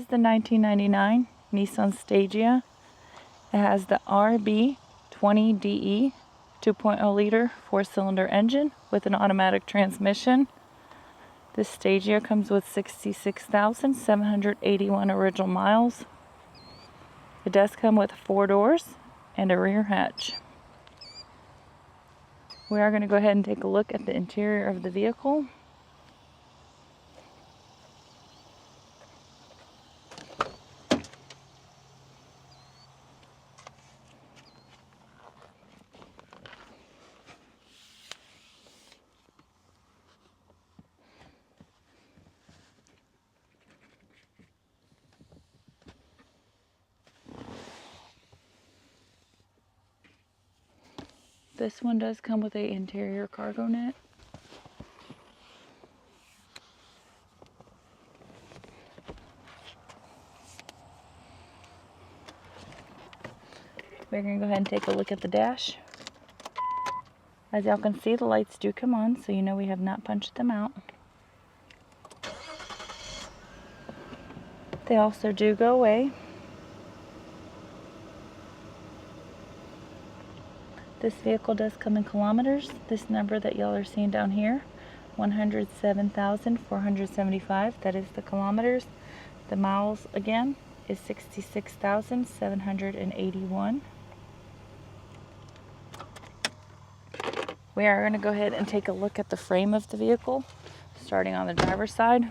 is the 1999 Nissan Stagea. It has the RB20DE 2.0 liter 4-cylinder engine with an automatic transmission. This Stagea comes with 66,781 original miles. It does come with 4 doors and a rear hatch. We are going to go ahead and take a look at the interior of the vehicle. This one does come with an interior cargo net. We're going to go ahead and take a look at the dash. As y'all can see, the lights do come on, so you know we have not punched them out. They also do go away. This vehicle does come in kilometers. This number that y'all are seeing down here, 107,475, that is the kilometers. The miles, again, is 66,781. We are going to go ahead and take a look at the frame of the vehicle, starting on the driver's side.